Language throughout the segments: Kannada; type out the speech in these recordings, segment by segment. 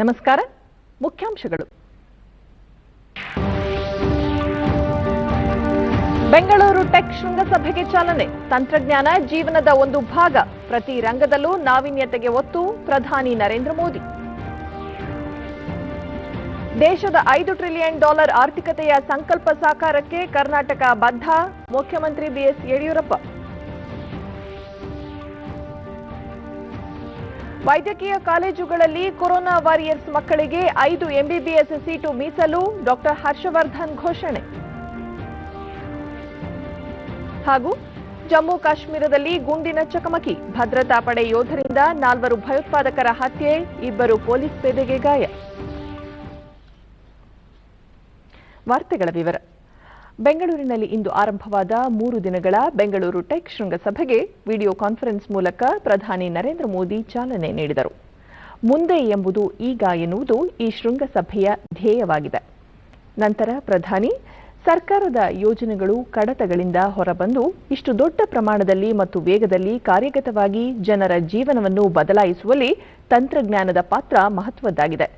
ನಮಸ್ಕಾರ. ಮುಖ್ಯಾಂಶಗಳು. ಬೆಂಗಳೂರು ಟೆಕ್ ಶೃಂಗಸಭೆಗೆ ಚಾಲನೆ. ತಂತ್ರಜ್ಞಾನ ಜೀವನದ ಒಂದು ಭಾಗ. ಪ್ರತಿ ರಂಗದಲ್ಲೂ ನಾವೀನ್ಯತೆಗೆ ಒತ್ತು. ಪ್ರಧಾನಿ ನರೇಂದ್ರ ಮೋದಿ. ದೇಶದ $5 ಟ್ರಿಲಿಯನ್ ಆರ್ಥಿಕತೆಯ ಸಂಕಲ್ಪ ಸಾಕಾರಕ್ಕೆ ಕರ್ನಾಟಕ ಬದ್ಧ. ಮುಖ್ಯಮಂತ್ರಿ ಬಿಎಸ್ ಯಡಿಯೂರಪ್ಪ. ವೈದ್ಯಕೀಯ ಕಾಲೇಜುಗಳಲ್ಲಿ ಕೊರೋನಾ ವಾರಿಯರ್ಸ್ ಮಕ್ಕಳಿಗೆ 5 ಎಂಬಿಬಿಎಸ್ ಸೀಟು ಮೀಸಲು. ಡಾಕ್ಟರ್ ಹರ್ಷವರ್ಧನ್ ಘೋಷಣೆ. ಹಾಗೂ ಜಮ್ಮು ಕಾಶ್ಮೀರದಲ್ಲಿ ಗುಂಡಿನ ಚಕಮಕಿ. ಭದ್ರತಾ ಪಡೆ ಯೋಧರಿಂದ 4 ಭಯೋತ್ಪಾದಕರ ಹತ್ಯೆ, 2 ಪೊಲೀಸ್ ಪೇದೆಗೆ ಗಾಯ. ವಾರ್ತೆಗಳ ವಿವರ. ಬೆಂಗಳೂರಿನಲ್ಲಿ ಇಂದು ಆರಂಭವಾದ 3 ದಿನಗಳ ಬೆಂಗಳೂರು ಟೆಕ್ ಶೃಂಗಸಭೆಗೆ ವಿಡಿಯೋ ಕಾನ್ಫರೆನ್ಸ್ ಮೂಲಕ ಪ್ರಧಾನಿ ನರೇಂದ್ರ ಮೋದಿ ಚಾಲನೆ ನೀಡಿದರು. ಮುಂದೆ ಎಂಬುದು ಈಗ ಎನ್ನುವುದು ಈ ಶೃಂಗಸಭೆಯ ಧ್ಯೇಯವಾಗಿದೆ. ನಂತರ ಪ್ರಧಾನಿ ಸರ್ಕಾರದ ಯೋಜನೆಗಳು ಕಡತಗಳಿಂದ ಹೊರಬಂದು ಇಷ್ಟು ದೊಡ್ಡ ಪ್ರಮಾಣದಲ್ಲಿ ಮತ್ತು ವೇಗದಲ್ಲಿ ಕಾರ್ಯಗತವಾಗಿ ಜನರ ಜೀವನವನ್ನು ಬದಲಾಯಿಸುವಲ್ಲಿ ತಂತ್ರಜ್ಞಾನದ ಪಾತ್ರ ಮಹತ್ವದ್ದಾಗಿದೆ.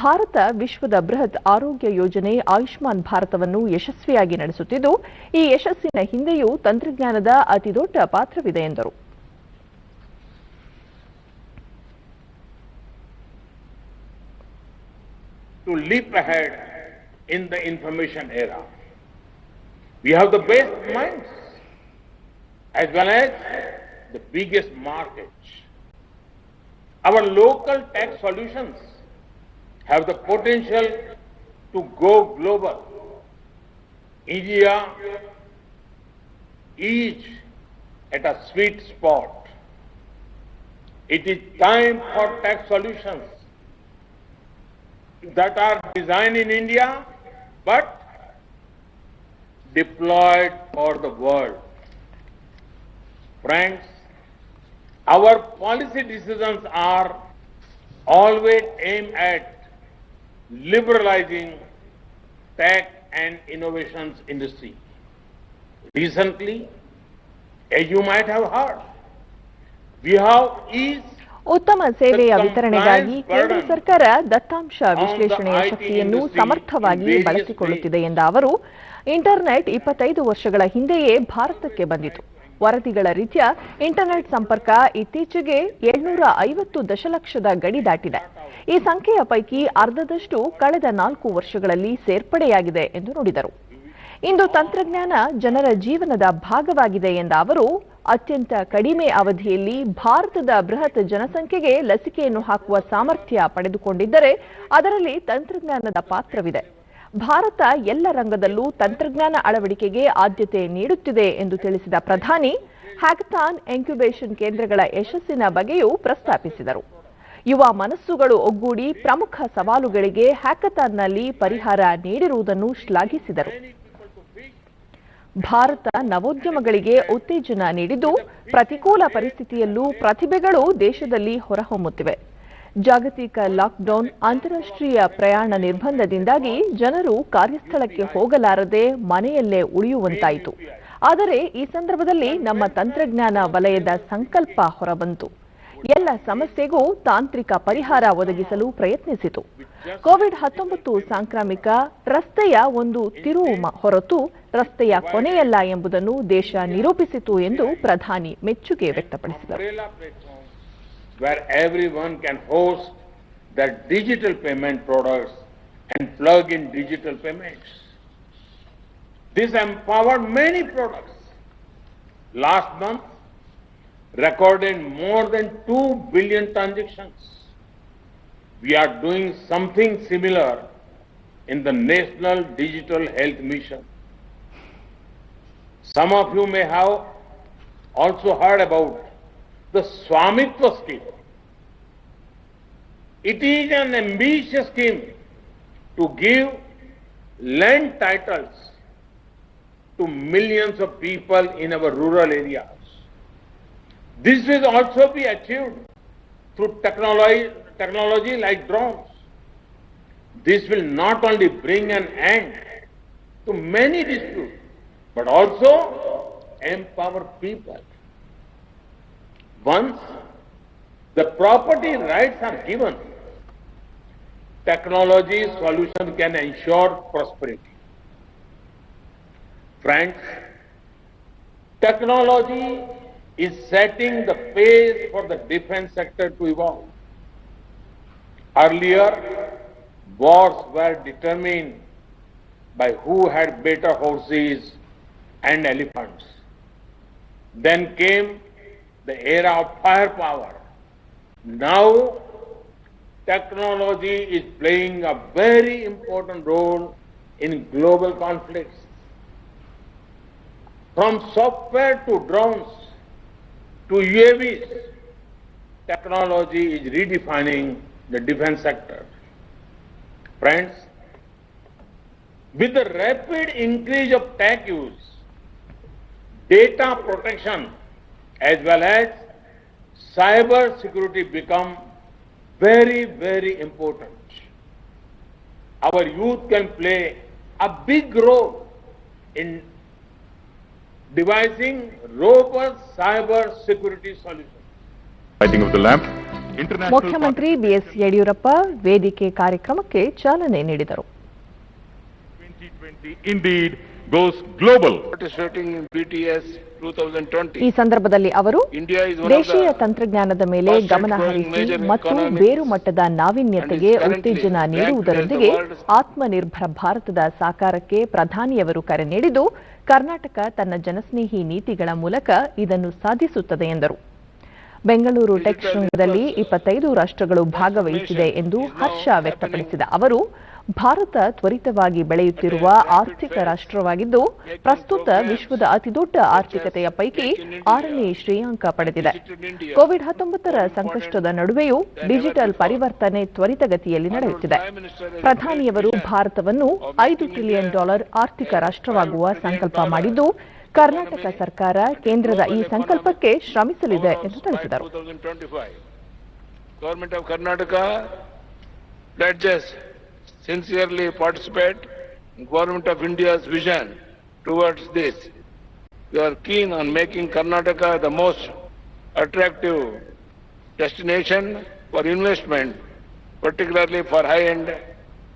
ಭಾರತ ವಿಶ್ವದ ಬೃಹತ್ ಆರೋಗ್ಯ ಯೋಜನೆ ಆಯುಷ್ಮಾನ್ ಭಾರತವನ್ನು ಯಶಸ್ವಿಯಾಗಿ ನಡೆಸುತ್ತಿದ್ದು, ಈ ಯಶಸ್ಸಿನ ಹಿಂದೆಯೂ ತಂತ್ರಜ್ಞಾನದ ಅತಿದೊಡ್ಡ ಪಾತ್ರವಿದೆ ಎಂದರು. To leap ahead in the information era, we have the best minds as well as the biggest markets. Our local tech solutions have the potential to go global. India is at a sweet spot. It is time for tech solutions that are designed in India but deployed for the world. Friends, our policy decisions are always aimed at liberalizing tech and innovations industry. Recently, as you might have heard, we have eased ಉತ್ತಮ ಸೇವೆಯ ವಿತರಣೆಗಾಗಿ ಕೇಂದ್ರ ಸರ್ಕಾರ ದತ್ತಾಂಶ ವಿಶ್ಲೇಷಣೆಯ ಶಕ್ತಿಯನ್ನು ಸಮರ್ಥವಾಗಿ ಬಳಸಿಕೊಳ್ಳುತ್ತಿದೆ ಎಂದ ಅವರು, ಇಂಟರ್ನೆಟ್ 25 ವರ್ಷಗಳ ಹಿಂದೆಯೇ ಭಾರತಕ್ಕೆ ಬಂದಿತು. ವರದಿಗಳ ರೀತ್ಯ ಇಂಟರ್ನೆಟ್ ಸಂಪರ್ಕ ಇತ್ತೀಚೆಗೆ 750 ದಶಲಕ್ಷದ ಗಡಿ ದಾಟಿದೆ. ಈ ಸಂಖ್ಯೆಯ ಪೈಕಿ ಅರ್ಧದಷ್ಟು ಕಳೆದ 4 ವರ್ಷಗಳಲ್ಲಿ ಸೇರ್ಪಡೆಯಾಗಿದೆ ಎಂದು ನುಡಿದರು. ಇಂದು ತಂತ್ರಜ್ಞಾನ ಜನರ ಜೀವನದ ಭಾಗವಾಗಿದೆ ಎಂದ ಅವರು, ಅತ್ಯಂತ ಕಡಿಮೆ ಅವಧಿಯಲ್ಲಿ ಭಾರತದ ಬೃಹತ್ ಜನಸಂಖ್ಯೆಗೆ ಲಸಿಕೆಯನ್ನು ಹಾಕುವ ಸಾಮರ್ಥ್ಯ ಪಡೆದುಕೊಂಡಿದ್ದರೆ ಅದರಲ್ಲಿ ತಂತ್ರಜ್ಞಾನದ ಪಾತ್ರವಿದೆ. ಭಾರತ ಎಲ್ಲ ರಂಗದಲ್ಲೂ ತಂತ್ರಜ್ಞಾನ ಅಳವಡಿಕೆಗೆ ಆದ್ಯತೆ ನೀಡುತ್ತಿದೆ ಎಂದು ತಿಳಿಸಿದ ಪ್ರಧಾನಿ, ಹ್ಯಾಕಥಾನ್ ಇನ್ಕ್ಯುಬೇಷನ್ ಕೇಂದ್ರಗಳ ಯಶಸ್ಸಿನ ಬಗ್ಗೆಯೂ ಪ್ರಸ್ತಾಪಿಸಿದರು. ಯುವ ಮನಸ್ಸುಗಳು ಒಗ್ಗೂಡಿ ಪ್ರಮುಖ ಸವಾಲುಗಳಿಗೆ ಹ್ಯಾಕಥಾನ್ನಲ್ಲಿ ಪರಿಹಾರ ನೀಡಿರುವುದನ್ನು ಶ್ಲಾಘಿಸಿದರು. ಭಾರತ ನವೋದ್ಯಮಗಳಿಗೆ ಉತ್ತೇಜನ ನೀಡಿದ್ದು, ಪ್ರತಿಕೂಲ ಪರಿಸ್ಥಿತಿಯಲ್ಲೂ ಪ್ರತಿಭೆಗಳು ದೇಶದಲ್ಲಿ ಹೊರಹೊಮ್ಮುತ್ತಿವೆ. ಜಾಗತಿಕ ಲಾಕ್ಡೌನ್, ಅಂತಾರಾಷ್ಟ್ರೀಯ ಪ್ರಯಾಣ ನಿರ್ಬಂಧದಿಂದಾಗಿ ಜನರು ಕಾರ್ಯಸ್ಥಳಕ್ಕೆ ಹೋಗಲಾರದೆ ಮನೆಯಲ್ಲೇ ಉಳಿಯುವಂತಾಯಿತು. ಆದರೆ ಈ ಸಂದರ್ಭದಲ್ಲಿ ನಮ್ಮ ತಂತ್ರಜ್ಞಾನ ವಲಯದ ಸಂಕಲ್ಪ ಹೊರಬಂತು. ಎಲ್ಲ ಸಮಸ್ಯೆಗೂ ತಾಂತ್ರಿಕ ಪರಿಹಾರ ಒದಗಿಸಲು ಪ್ರಯತ್ನಿಸಿತು. ಕೋವಿಡ್-19 ಸಾಂಕ್ರಾಮಿಕ ರಸ್ತೆಯ ಒಂದು ತಿರುವು ಹೊರತು ರಸ್ತೆಯ ಕೊನೆಯಲ್ಲ ಎಂಬುದನ್ನು ದೇಶ ನಿರೂಪಿಸಿತು ಎಂದು ಪ್ರಧಾನಿ ಮೆಚ್ಚುಗೆ ವ್ಯಕ್ತಪಡಿಸಿದರು. Where everyone can host their digital payment products and plug in digital payments. This empowered many products. Last month, recorded more than 2 billion transactions. We are doing something similar in the National Digital Health Mission. Some of you may have also heard about the Swamitva scheme. It is an ambitious scheme to give land titles to millions of people in our rural areas. This will also be achieved through technology like drones. This will not only bring an end to many disputes, but also empower people. Once the property rights are given, technology solution can ensure prosperity. Friends, technology is setting the pace for the defense sector to evolve. Earlier, wars were determined by who had better horses and elephants. Then came the era of firepower. Now, technology is playing a very important role in global conflicts. From software to drones to UAVs, technology is redefining the defense sector. Friends, with the rapid increase of tech use, data protection as well as cyber security become very, very important. Our youth can play a big role in devising robust cyber security solutions. Lighting of the lamp. International ಮುಖ್ಯಮಂತ್ರಿ ಬಿಎಸ್ ಯಡಿಯೂರಪ್ಪ ವೇದಿಕೆ ಕಾರ್ಯಕ್ರಮಕ್ಕೆ ಚಾಲನೆ ನೀಡಿದರು. 2020 indeed goes global. Participating in BTS 2020. ಈ ಸಂದರ್ಭದಲ್ಲಿ ಅವರು India is one of ದೇಶೀಯ the ತಂತ್ರಜ್ಞಾನದ ಮೇಲೆ ಗಮನ ಹರಿಸಿ ಮತ್ತು ಬೇರು ಮಟ್ಟದ ನಾವೀನ್ಯತೆಗೆ ಉತ್ತೇಜನ ನೀಡುವುದರೊಂದಿಗೆ ಆತ್ಮನಿರ್ಭರ ಭಾರತದ ಸಾಕಾರಕ್ಕೆ ಪ್ರಧಾನಿಯವರು ಕರೆ ನೀಡಿದ್ದು, ಕರ್ನಾಟಕ ತನ್ನ ಜನಸ್ನೇಹಿ ನೀತಿಗಳ ಮೂಲಕ ಇದನ್ನು ಸಾಧಿಸುತ್ತದೆ ಎಂದರು. ಬೆಂಗಳೂರು ಟೆಕ್ ಶೃಂಗದಲ್ಲಿ 25 ರಾಷ್ಟ್ರಗಳು ಭಾಗವಹಿಸಿದೆ ಎಂದು ಹರ್ಷ ವ್ಯಕ್ತಪಡಿಸಿದ ಅವರು, ಭಾರತ ತ್ವರಿತವಾಗಿ ಬೆಳೆಯುತ್ತಿರುವ ಆರ್ಥಿಕ ರಾಷ್ಟ್ರವಾಗಿದ್ದು, ಪ್ರಸ್ತುತ ವಿಶ್ವದ ಅತಿದೊಡ್ಡ ಆರ್ಥಿಕತೆಯ ಪೈಕಿ 6ನೇ ಶ್ರೇಯಾಂಕ ಪಡೆದಿದೆ. ಕೋವಿಡ್-19 ಸಂಕಷ್ಟದ ನಡುವೆಯೂ ಡಿಜಿಟಲ್ ಪರಿವರ್ತನೆ ತ್ವರಿತಗತಿಯಲ್ಲಿ ನಡೆಯುತ್ತಿದೆ. ಪ್ರಧಾನಿಯವರು ಭಾರತವನ್ನು $5 ಟ್ರಿಲಿಯನ್ ಆರ್ಥಿಕ ರಾಷ್ಟ್ರವಾಗುವ ಸಂಕಲ್ಪ ಮಾಡಿದ್ದು, ಕರ್ನಾಟಕ ಸರ್ಕಾರ ಕೇಂದ್ರದ ಈ ಸಂಕಲ್ಪಕ್ಕೆ ಶ್ರಮಿಸಲಿದೆ ಎಂದು ತಿಳಿಸಿದರು. Government of Karnataka pledges sincerely participate in Government of India's vision towards this. We are keen on making Karnataka the most attractive destination for investment, particularly for high-end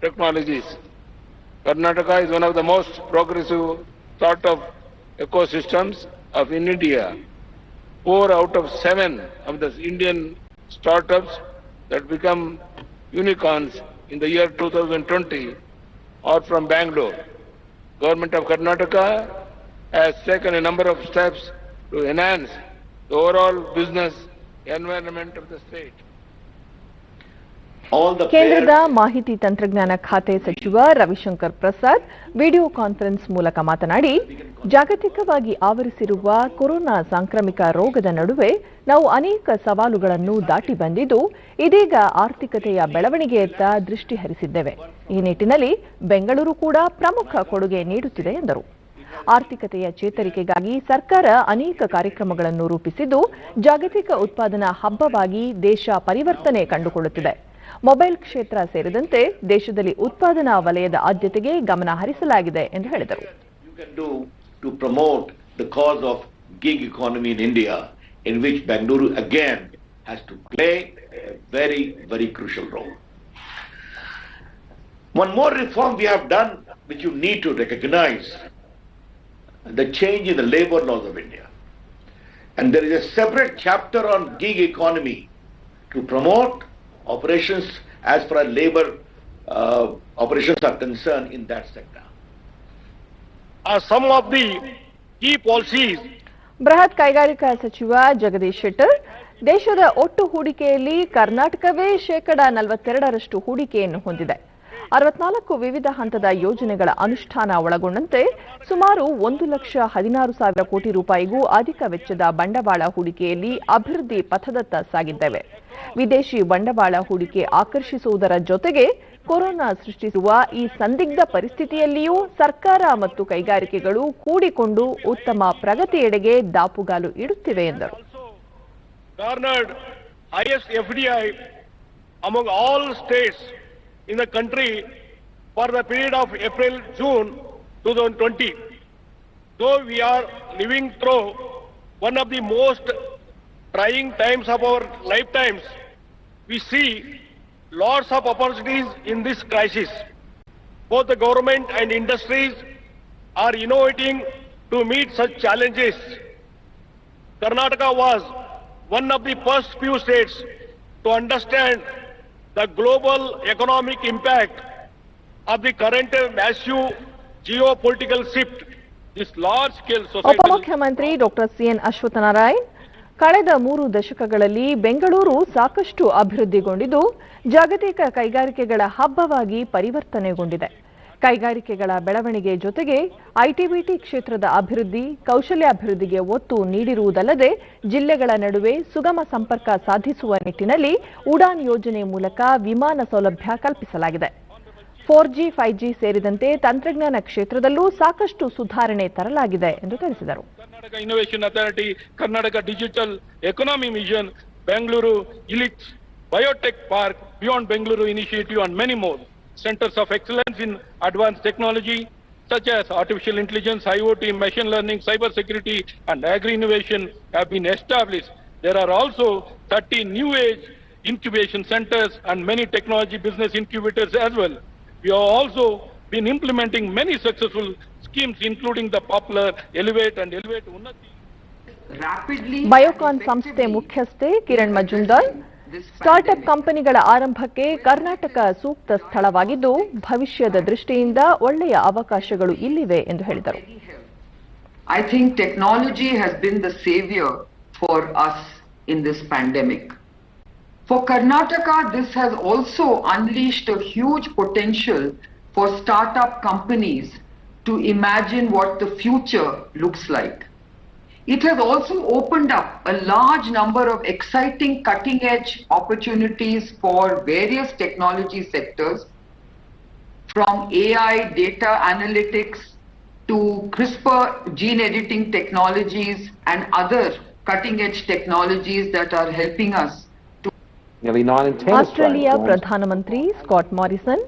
technologies. Karnataka is one of the most progressive startup ecosystems in India. 4 out of 7 of the Indian startups that become unicorns in the year 2020 are from Bangalore. Government of Karnataka has taken a number of steps to enhance the overall business environment of the state. ಕೇಂದ್ರದ ಮಾಹಿತಿ ತಂತ್ರಜ್ಞಾನ ಖಾತೆ ಸಚಿವ ರವಿಶಂಕರ್ ಪ್ರಸಾದ್ ವಿಡಿಯೋ ಕಾನ್ಫರೆನ್ಸ್ ಮೂಲಕ ಮಾತನಾಡಿ, ಜಾಗತಿಕವಾಗಿ ಆವರಿಸಿರುವ ಕೊರೋನಾ ಸಾಂಕ್ರಾಮಿಕ ರೋಗದ ನಡುವೆ ನಾವು ಅನೇಕ ಸವಾಲುಗಳನ್ನು ದಾಟಿ ಬಂದಿದ್ದು, ಇದೀಗ ಆರ್ಥಿಕತೆಯ ಬೆಳವಣಿಗೆಯತ್ತ ದೃಷ್ಟಿ ಹರಿಸಿದ್ದೇವೆ. ಈ ನಿಟ್ಟಿನಲ್ಲಿ ಬೆಂಗಳೂರು ಕೂಡ ಪ್ರಮುಖ ಕೊಡುಗೆ ನೀಡುತ್ತಿದೆ ಎಂದರು. ಆರ್ಥಿಕತೆಯ ಚೇತರಿಕೆಗಾಗಿ ಸರ್ಕಾರ ಅನೇಕ ಕಾರ್ಯಕ್ರಮಗಳನ್ನು ರೂಪಿಸಿದ್ದು, ಜಾಗತಿಕ ಉತ್ಪಾದನಾ ಹಬ್ಬವಾಗಿ ದೇಶ ಪರಿವರ್ತನೆ ಕಂಡುಕೊಳ್ಳುತ್ತಿದೆ. ಮೊಬೈಲ್ ಕ್ಷೇತ್ರ ಸೇರಿದಂತೆ ದೇಶದಲ್ಲಿ ಉತ್ಪಾದನಾ ವಲಯದ ಆದ್ಯತೆಗೆ ಗಮನ ಹರಿಸಲಾಗಿದೆ ಎಂದು ಹೇಳಿದರು. You can do to promote the cause of gig economy in India, in which Bengaluru again has to play a very, very crucial role. One more reform we have done, which you need to recognize, the change in the labor laws of India. And there is a separate chapter on gig economy to promote operations as far as labor operations are concerned in that sector. Some of the key policies. ಬೃಹತ್ ಕೈಗಾರಿಕಾ ಸಚಿವ ಜಗದೀಶ್ ಶೆಟ್ಟರ್, ದೇಶದ ಒಟ್ಟು ಹೂಡಿಕೆಯಲ್ಲಿ ಕರ್ನಾಟಕವೇ 42% ಹೂಡಿಕೆಯನ್ನು ಹೊಂದಿದೆ. 64 ವಿವಿಧ ಹಂತದ ಯೋಜನೆಗಳ ಅನುಷ್ಠಾನ ಒಳಗೊಂಡಂತೆ ಸುಮಾರು 1,16,000 ಕೋಟಿ ರೂಪಾಯಿಗೂ ಅಧಿಕ ವೆಚ್ಚದ ಬಂಡವಾಳ ಹೂಡಿಕೆಯಲ್ಲಿ ಅಭಿವೃದ್ಧಿ ಪಥದತ್ತ ಸಾಗಿದ್ದೇವೆ. ವಿದೇಶಿ ಬಂಡವಾಳ ಹೂಡಿಕೆ ಆಕರ್ಷಿಸುವುದರ ಜೊತೆಗೆ ಕೊರೋನಾ ಸೃಷ್ಟಿಸುವ ಈ ಸಂದಿಗ್ಧ ಪರಿಸ್ಥಿತಿಯಲ್ಲಿಯೂ ಸರ್ಕಾರ ಮತ್ತು ಕೈಗಾರಿಕೆಗಳು ಕೂಡಿಕೊಂಡು ಉತ್ತಮ ಪ್ರಗತಿಯೆಡೆಗೆ ದಾಪುಗಾಲು ಇಡುತ್ತಿವೆ ಎಂದರು. Garnered highest FDI among all states in the country for the period of April-June 2020. Though we are living through one of the most trying times of our lifetimes, we see lots of opportunities in this crisis. Both the government and industries are innovating to meet such challenges. Karnataka was one of the first few states to understand the global economic impact of the current massive geopolitical shift. This large-scale societal... ಉಪಮುಖ್ಯಮಂತ್ರಿ ಡಾಕ್ಟರ್ ಸಿಎನ್ ಅಶ್ವತ್ಥನಾರಾಯಣ್ ಕಳೆದ 3 ದಶಕಗಳಲ್ಲಿ ಬೆಂಗಳೂರು ಸಾಕಷ್ಟು ಅಭಿವೃದ್ಧಿಗೊಂಡಿದ್ದು ಜಾಗತಿಕ ಕೈಗಾರಿಕೆಗಳ ಹಬ್ಬವಾಗಿ ಪರಿವರ್ತನೆಗೊಂಡಿದೆ. ಕೈಗಾರಿಕೆಗಳ ಬೆಳವಣಿಗೆ ಜೊತೆಗೆ ಐಟಿ-ಬಿಟಿ ಕ್ಷೇತ್ರದ ಅಭಿವೃದ್ಧಿ, ಕೌಶಲ್ಯಾಭಿವೃದ್ಧಿಗೆ ಒತ್ತು ನೀಡಿರುವುದಲ್ಲದೆ ಜಿಲ್ಲೆಗಳ ನಡುವೆ ಸುಗಮ ಸಂಪರ್ಕ ಸಾಧಿಸುವ ನಿಟ್ಟಿನಲ್ಲಿ ಉಡಾನ್ ಯೋಜನೆ ಮೂಲಕ ವಿಮಾನ ಸೌಲಭ್ಯ ಕಲ್ಪಿಸಲಾಗಿದೆ. 4G, 5G ಸೇರಿದಂತೆ ತಂತ್ರಜ್ಞಾನ ಕ್ಷೇತ್ರದಲ್ಲೂ ಸಾಕಷ್ಟು ಸುಧಾರಣೆ ತರಲಾಗಿದೆ ಎಂದು ತಿಳಿಸಿದರು. Karnataka Innovation Authority, Karnataka Digital Economy Mission, Bengaluru Elite Biotech Park, Beyond Bengaluru Initiative and many more. Centers of excellence in advanced technology such as artificial intelligence, IoT, machine learning, cyber security and agri-innovation have been established. There are also 30 new age incubation centers and many technology business incubators as well. We have also been implementing many successful schemes including the popular Elevate and Elevate Unnati. Biocon ಸಂಸ್ಥೆ ಮುಖ್ಯಸ್ಥೆ ಕಿರಣ್ ಮಜುಂದಾರ್ ಸ್ಟಾರ್ಟ್ಅಪ್ ಕಂಪನಿಗಳ ಆರಂಭಕ್ಕೆ ಕರ್ನಾಟಕ ಸೂಕ್ತ ಸ್ಥಳವಾಗಿದ್ದು ಭವಿಷ್ಯದ ದೃಷ್ಟಿಯಿಂದ ಒಳ್ಳೆಯ ಅವಕಾಶಗಳು ಇಲ್ಲಿವೆ ಎಂದು ಹೇಳಿದರು. I think technology has been the savior for us in this pandemic. For Karnataka, this has also unleashed a huge potential for startup companies to imagine what the future looks like. It has also opened up a large number of exciting cutting-edge opportunities for various technology sectors, from AI, data analytics, to CRISPR gene editing technologies and other cutting-edge technologies that are helping us. Australia ಪ್ರಧಾನಮಂತ್ರಿ ಸ್ಕಾಟ್ ಮಾರಿಸನ್,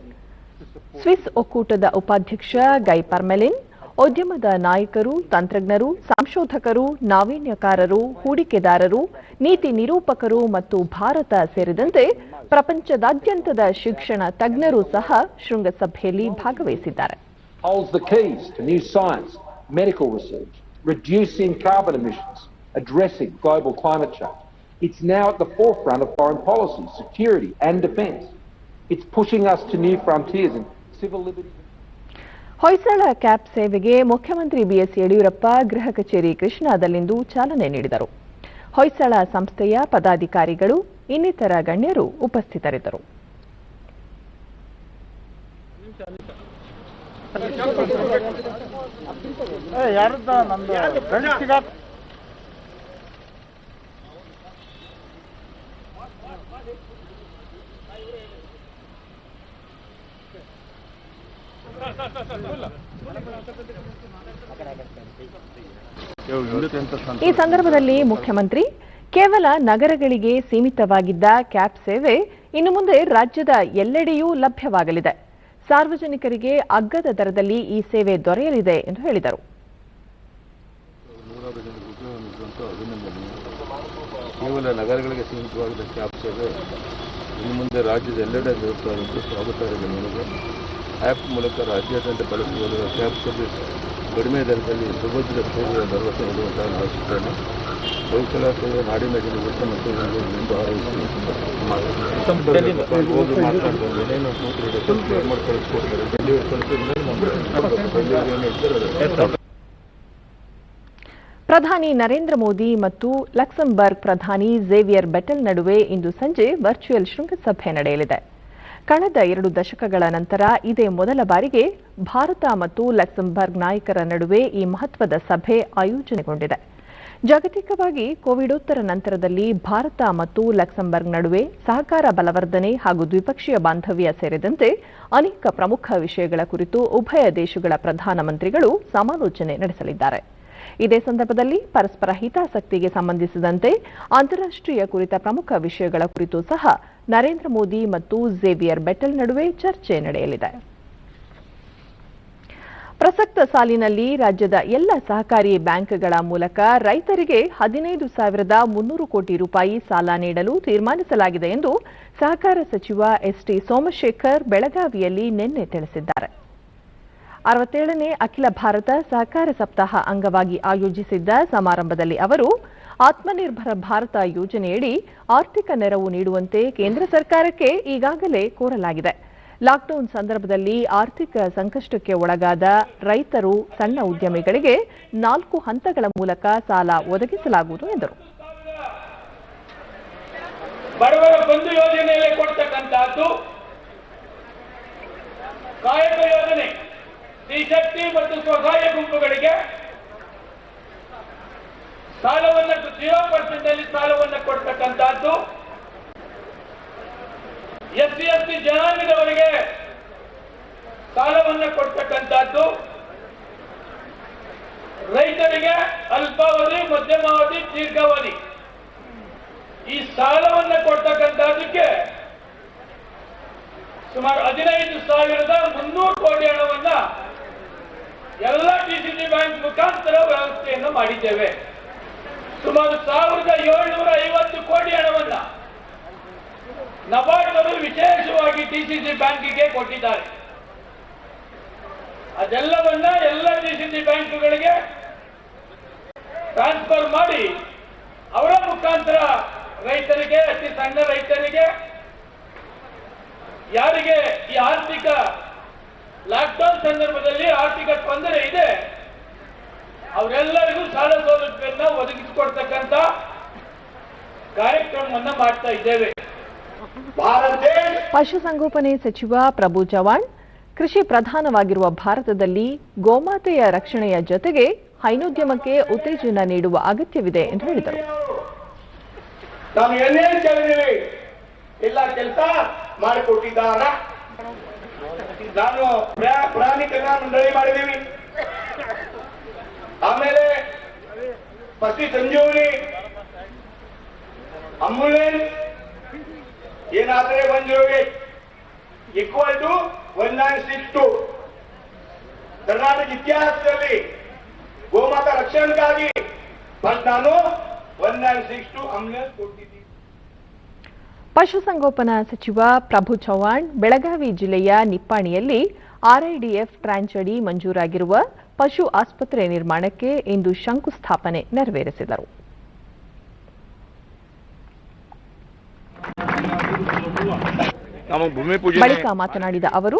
ಸ್ವಿಸ್ ಒಕ್ಕೂಟದ ಉಪಾಧ್ಯಕ್ಷ ಗೈ ಪರ್ಮೆಲಿನ್, ಉದ್ಯಮದ ನಾಯಕರು, ತಂತ್ರಜ್ಞರು, ಸಂಶೋಧಕರು, ನಾವೀನ್ಯಕಾರರು, ಹೂಡಿಕೆದಾರರು, ನೀತಿ ನಿರೂಪಕರು ಮತ್ತು ಭಾರತ ಸೇರಿದಂತೆ ಪ್ರಪಂಚದಾದ್ಯಂತದ ಶಿಕ್ಷಣ ತಜ್ಞರು ಸಹ ಶೃಂಗಸಭೆಯಲ್ಲಿ ಭಾಗವಹಿಸಿದ್ದಾರೆ. Holds the keys to new science, medical research, reducing carbon emissions, addressing global climate change. It's now at the forefront of foreign policy, security and defence. It's pushing us to new frontiers in civil liberties. Hoysala cab ಸೇವೆಗೆ ಮುಖ್ಯಮಂತ್ರಿ ಬಿಎಸ್ ಯಡಿಯೂರಪ್ಪ ಗೃಹ ಕಚೇರಿ ಕೃಷ್ಣಾದಲ್ಲಿಂದು ಚಾಲನೆ ನೀಡಿದರು. ಹೊಯ್ಸಳ ಸಂಸ್ಥೆಯ ಪದಾಧಿಕಾರಿಗಳು, ಇನ್ನಿತರ ಗಣ್ಯರು ಉಪಸ್ಥಿತರಿದ್ದರು. ಈ ಸಂದರ್ಭದಲ್ಲಿ ಮುಖ್ಯಮಂತ್ರಿ ಕೇವಲ ನಗರಗಳಿಗೆ ಸೀಮಿತವಾಗಿದ್ದ ಕ್ಯಾಬ್ ಸೇವೆ ಇನ್ನು ಮುಂದೆ ರಾಜ್ಯದ ಎಲ್ಲೆಡೆಯೂ ಲಭ್ಯವಾಗಲಿದೆ. ಸಾರ್ವಜನಿಕರಿಗೆ ಅಗ್ಗದ ದರದಲ್ಲಿ ಈ ಸೇವೆ ದೊರೆಯಲಿದೆ ಎಂದು ಹೇಳಿದರು. ಕೇವಲ ನಗರಗಳಿಗೆ ಸೀಮಿತವಾಗಿದ್ದ ಕ್ಯಾಬ್ ಸೇವೆ ಇನ್ನು ಮುಂದೆ ರಾಜ್ಯದ ಎಲ್ಲೆಡೆ ದೊರೆಯುತ್ತದೆ. ಸ್ವಾಗತ ಇದೆ ನನಗೆ. ಆ್ಯಪ್ ಮೂಲಕ ರಾಜ್ಯಾದ್ಯಂತ ಬಳಸಬಹುದಾದ ಕ್ಯಾಬ್ ಸರ್ವಿಸ್ ಕಡಿಮೆ ದರದಲ್ಲಿ ಸುಭದ್ರ ಸೇವೆಯ ಭರವಸೆ ನೀಡುವಂತ ಭಾವಿಸುತ್ತೇನೆ. ಹೊಯ್ಸಳ ಸೇವೆ ನಾಡಿನ ಜನರಿಗೆ ಮತ್ತು ಎಂದು ಹಾರೈಸಿ ಮಾತನಾಡಿದ ಏನೇನು ಮಾಡಿ ಕಳಿಸ್ಕೊಡ್ತಾರೆ ಡೆಲಿವರಿ ಕಳಿಸಿದ್ರೆ. ಪ್ರಧಾನಿ ನರೇಂದ್ರ ಮೋದಿ ಮತ್ತು ಲಕ್ಸಂಬರ್ಗ್ ಪ್ರಧಾನಿ ಝೇವಿಯರ್ ಬೆಟೆಲ್ ನಡುವೆ ಇಂದು ಸಂಜೆ ವರ್ಚುವಲ್ ಶೃಂಗಸಭೆ ನಡೆಯಲಿದೆ. ಕಳೆದ 2 ದಶಕಗಳ ನಂತರ ಇದೇ ಮೊದಲ ಬಾರಿಗೆ ಭಾರತ ಮತ್ತು ಲಕ್ಸಂಬರ್ಗ್ ನಾಯಕರ ನಡುವೆ ಈ ಮಹತ್ವದ ಸಭೆ ಆಯೋಜನೆಗೊಂಡಿದೆ. ಜಾಗತಿಕವಾಗಿ ಕೋವಿಡೋತ್ತರ ನಂತರದಲ್ಲಿ ಭಾರತ ಮತ್ತು ಲಕ್ಸಂಬರ್ಗ್ ನಡುವೆ ಸಹಕಾರ ಬಲವರ್ಧನೆ ಹಾಗೂ ದ್ವಿಪಕ್ಷೀಯ ಬಾಂಧವ್ಯ ಸೇರಿದಂತೆ ಅನೇಕ ಪ್ರಮುಖ ವಿಷಯಗಳ ಕುರಿತು ಉಭಯ ದೇಶಗಳ ಪ್ರಧಾನಮಂತ್ರಿಗಳು ಸಮಾಲೋಚನೆ ನಡೆಸಲಿದ್ದಾರೆ. ಇದೇ ಸಂದರ್ಭದಲ್ಲಿ ಪರಸ್ಪರ ಹಿತಾಸಕ್ತಿಗೆ ಸಂಬಂಧಿಸಿದಂತೆ ಅಂತಾರಾಷ್ಟ್ರೀಯ ಕುರಿತ ಪ್ರಮುಖ ವಿಷಯಗಳ ಕುರಿತು ಸಹ ನರೇಂದ್ರ ಮೋದಿ ಮತ್ತು ಝೇವಿಯರ್ ಬೆಟೆಲ್ ನಡುವೆ ಚರ್ಚೆ ನಡೆಯಲಿದೆ. ಪ್ರಸಕ್ತ ಸಾಲಿನಲ್ಲಿ ರಾಜ್ಯದ ಎಲ್ಲ ಸಹಕಾರಿ ಬ್ಯಾಂಕ್ಗಳ ಮೂಲಕ ರೈತರಿಗೆ 15,300 ಕೋಟಿ ರೂಪಾಯಿ ಸಾಲ ನೀಡಲು ತೀರ್ಮಾನಿಸಲಾಗಿದೆ ಎಂದು ಸಹಕಾರ ಸಚಿವ ಎಸ್ಟಿ ಸೋಮಶೇಖರ್ ಬೆಳಗಾವಿಯಲ್ಲಿ ನಿನ್ನೆ ತಿಳಿಸಿದ್ದಾರೆ. 67ನೇ ಅಖಿಲ ಭಾರತ ಸಹಕಾರ ಸಪ್ತಾಹ ಅಂಗವಾಗಿ ಆಯೋಜಿಸಿದ್ದ ಸಮಾರಂಭದಲ್ಲಿ ಅವರು ಆತ್ಮನಿರ್ಭರ ಭಾರತ ಯೋಜನೆಯಡಿ ಆರ್ಥಿಕ ನೆರವು ನೀಡುವಂತೆ ಕೇಂದ್ರ ಸರ್ಕಾರಕ್ಕೆ ಈಗಾಗಲೇ ಕೋರಲಾಗಿದೆ. ಲಾಕ್ಡೌನ್ ಸಂದರ್ಭದಲ್ಲಿ ಆರ್ಥಿಕ ಸಂಕಷ್ಟಕ್ಕೆ ಒಳಗಾದ ರೈತರು, ಸಣ್ಣ ಉದ್ಯಮಿಗಳಿಗೆ 4 ಹಂತಗಳ ಮೂಲಕ ಸಾಲ ಒದಗಿಸಲಾಗುವುದು ಎಂದರು. ಬಡವರ ಬಂಧು ಯೋಜನೆಯಲ್ಲಿ ಕೊಡ್ತಕ್ಕಂತಹದ್ದು, ಕಾಯಕ ಯೋಜನೆ, ಸ್ತ್ರೀಶಕ್ತಿ ಮತ್ತು ಸ್ವಸಹಾಯ ಗುಂಪುಗಳಿಗೆ ಸಾಲವನ್ನು 0% ಅಲ್ಲಿ ಸಾಲವನ್ನು ಕೊಡ್ತಕ್ಕಂತಹದ್ದು, SC ಜನಾಂಗದವರಿಗೆ ಸಾಲವನ್ನು ಕೊಡ್ತಕ್ಕಂಥದ್ದು, ರೈತರಿಗೆ ಅಲ್ಪಾವಧಿ, ಮಧ್ಯಮಾವಧಿ, ದೀರ್ಘಾವಧಿ ಈ ಸಾಲವನ್ನು ಕೊಡ್ತಕ್ಕಂಥದ್ದಕ್ಕೆ ಸುಮಾರು 15,300 ಕೋಟಿ ಹಣವನ್ನ ಎಲ್ಲ ಡಿಸಿಸಿ ಬ್ಯಾಂಕ್ ಮುಖಾಂತರ ವ್ಯವಸ್ಥೆಯನ್ನು ಮಾಡಿದ್ದೇವೆ. ಸುಮಾರು 1,750 ಕೋಟಿ ಹಣವನ್ನ ನಬಾರ್ಡ್ ಅವರು ವಿಶೇಷವಾಗಿ ಡಿಸಿಸಿ ಬ್ಯಾಂಕಿಗೆ ಕೊಟ್ಟಿದ್ದಾರೆ. ಅದೆಲ್ಲವನ್ನ ಎಲ್ಲ ಡಿಸಿಸಿ ಬ್ಯಾಂಕ್ಗಳಿಗೆ ಟ್ರಾನ್ಸ್ಫರ್ ಮಾಡಿ ಅವರ ಮುಖಾಂತರ ರೈತರಿಗೆ, ಅತಿ ಸಣ್ಣ ರೈತರಿಗೆ, ಯಾರಿಗೆ ಈ ಆರ್ಥಿಕ ಲಾಕ್ಡೌನ್ ಸಂದರ್ಭದಲ್ಲಿ ಆರ್ಥಿಕ ತೊಂದರೆ ಇದೆ ಅವರೆಲ್ಲರಿಗೂ ಸಾಲ ಸೌಲಭ್ಯವನ್ನು ಒದಗಿಸಿಕೊಡ್ತಕ್ಕಂಥ ಕಾರ್ಯಕ್ರಮವನ್ನು ಮಾಡ್ತಾ ಇದ್ದೇವೆ. ಪಶುಸಂಗೋಪನೆ ಸಚಿವ ಪ್ರಭು ಚವ್ಹಾಣ್ ಕೃಷಿ ಪ್ರಧಾನವಾಗಿರುವ ಭಾರತದಲ್ಲಿ ಗೋಮಾತೆಯ ರಕ್ಷಣೆಯ ಜೊತೆಗೆ ಹೈನೋದ್ಯಮಕ್ಕೆ ಉತ್ತೇಜನ ನೀಡುವ ಅಗತ್ಯವಿದೆ ಎಂದು ಹೇಳಿದರು. ನಾವು ಏನೇನು ಕೇಳಿದೀವಿ ಎಲ್ಲ ಕೆಲಸ ಮಾಡಿಕೊಟ್ಟಿದ್ದಾರ. ನಾನು ಪ್ರಾಣಿ ಕಲ್ಯಾಣ ಮಂಡಳಿ ಮಾಡಿದೀವಿ, ಆಮೇಲೆ ಪಶು ಸಂಜೀವನಿ ಆಂಬುಲೆನ್ಸ್ ಏನಾದ್ರೆ 108 ಈಕ್ವಲ್ ಟು 1962 ಕರ್ನಾಟಕ ಇತಿಹಾಸದಲ್ಲಿ ಗೋಮಾತಾ ರಕ್ಷಣೆಗಾಗಿ ಫಸ್ಟ್ ನಾನು 1962 ಆಂಬುಲೆನ್ಸ್ ಕೊಟ್ಟಿದ್ದೀನಿ. ಪಶುಸಂಗೋಪನಾ ಸಚಿವ ಪ್ರಭು ಚವ್ಹಾಣ್ ಬೆಳಗಾವಿ ಜಿಲ್ಲೆಯ ನಿಪ್ಪಾಣಿಯಲ್ಲಿ RIDF ಟ್ರಾಂಚ್ ಅಡಿ ಮಂಜೂರಾಗಿರುವ ಪಶು ಆಸ್ಪತ್ರೆ ನಿರ್ಮಾಣಕ್ಕೆ ಇಂದು ಶಂಕುಸ್ಥಾಪನೆ ನೆರವೇರಿಸಿದರು. ಬಳಿಕ ಮಾತನಾಡಿದ ಅವರು,